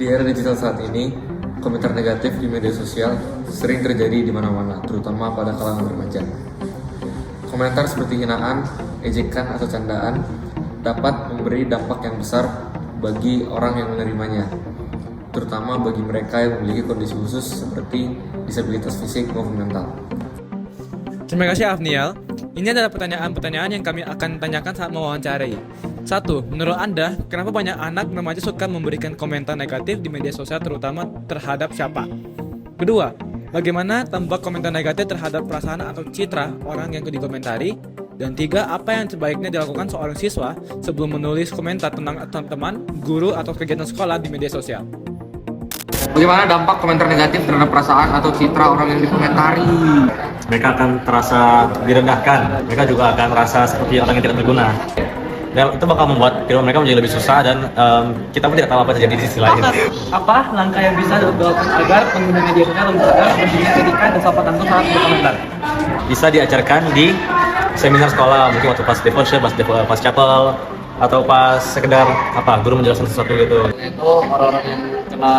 Di era digital saat ini, komentar negatif di media sosial sering terjadi di mana-mana, terutama pada kalangan remaja. Komentar seperti hinaan, ejekan, atau candaan dapat memberi dampak yang besar bagi orang yang menerimanya, terutama bagi mereka yang memiliki kondisi khusus seperti disabilitas fisik maupun mental. Terima kasih Afniel. Ini adalah pertanyaan-pertanyaan yang kami akan tanyakan saat mewawancarai. 1. Menurut Anda, kenapa banyak anak remaja suka memberikan komentar negatif di media sosial terutama terhadap siapa? Kedua, bagaimana dampak komentar negatif terhadap perasaan atau citra orang yang dikomentari? Dan 3, apa yang sebaiknya dilakukan seorang siswa sebelum menulis komentar tentang teman, guru, atau kegiatan sekolah di media sosial? Bagaimana dampak komentar negatif terhadap perasaan atau citra orang yang dikomentari? Mereka akan terasa direndahkan, mereka juga akan merasa seperti orang yang tidak berguna. Dan itu bakal membuat kehidupan mereka menjadi lebih susah dan kita pun tidak tahu apa terjadi di sisi lain. Apa langkah yang bisa dilakukan agar pengguna media sosial lebih sadar berdiri etika dan sopan santun saat berkomentar? Bisa diajarkan di seminar sekolah, mungkin waktu pas devotion, pas chapel, atau pas sekedar guru menjelaskan sesuatu gitu. Itu orang-orang yang kena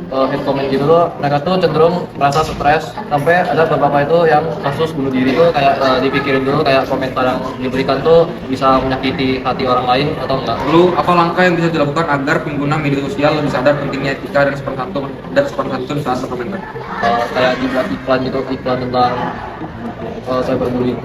hate comment gitu loh, mereka tuh cenderung merasa stres sampai ada beberapa itu yang kasus bunuh diri tuh kayak dipikirin dulu kayak komentar yang diberikan tuh bisa menyakiti hati orang lain atau enggak. Lalu, apa langkah yang bisa dilakukan agar pengguna media sosial lebih sadar pentingnya etika dan sopan santun saat berkomentar? Kayak dibuat iklan gitu, iklan tentang cyberbullying.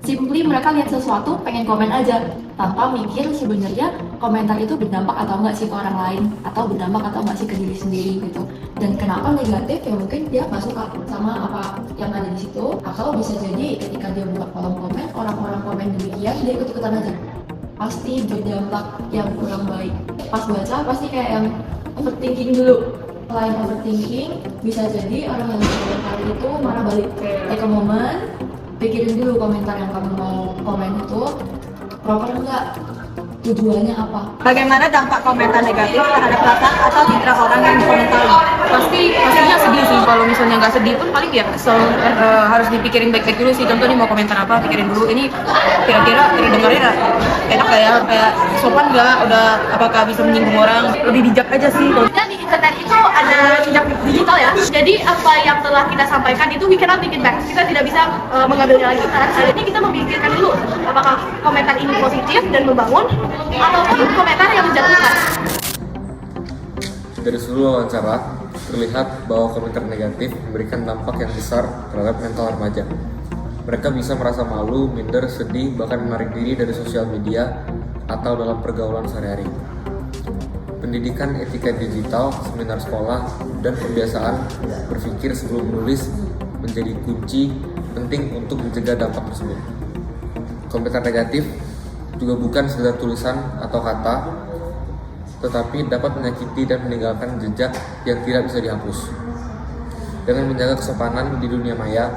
Simply mereka lihat sesuatu pengen komen aja tanpa mikir sebenarnya komentar itu berdampak atau enggak sih ke orang lain atau berdampak atau enggak sih ke diri sendiri gitu. Dan kenapa negatif ya mungkin dia nggak suka sama apa yang ada di situ, atau bisa jadi ketika dia buka kolom komen orang-orang komen demikian dia ikut-ikutan aja, pasti berdampak yang kurang baik. Pas baca pasti kayak yang overthinking dulu. Selain overthinking, bisa jadi orang yang komentar itu marah balik. Take a moment, pikirin dulu komentar yang kamu mau komen itu proper enggak, tujuannya apa. Bagaimana dampak komentar negatif terhadap perasaan atau citra orang yang dikomentari? Pastinya sedih sih. Kalau misalnya nggak sedih pun paling ya harus dipikirin baik-baik dulu sih. Contoh nih mau komentar apa, pikirin dulu ini kira-kira dengarnya enak nggak ya, kayak sopan nggak, udah apakah bisa menyinggung orang, lebih bijak aja sih. Dan di internet itu ada jejak digital ya. Jadi apa yang telah kita sampaikan itu we cannot take it back. Kita tidak bisa mengambilnya lagi. Jadi kita memikirkan dulu apakah komentar ini positif dan membangun ataupun komentar yang menjatuhkan. Dari seluruh wawancara, terlihat bahwa komentar negatif memberikan dampak yang besar terhadap mental remaja. Mereka bisa merasa malu, minder, sedih, bahkan menarik diri dari sosial media atau dalam pergaulan sehari-hari. Pendidikan etika digital, seminar sekolah, dan kebiasaan berpikir sebelum menulis menjadi kunci penting untuk mencegah dampak tersebut. Komentar negatif juga bukan sekedar tulisan atau kata, tetapi dapat menyakiti dan meninggalkan jejak yang tidak bisa dihapus. Dengan menjaga kesopanan di dunia maya,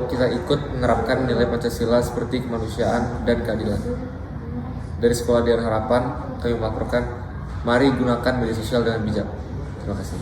kita ikut menerapkan nilai Pancasila seperti kemanusiaan dan keadilan. Dari Sekolah Dian Harapan, kami melaporkan, mari gunakan media sosial dengan bijak. Terima kasih.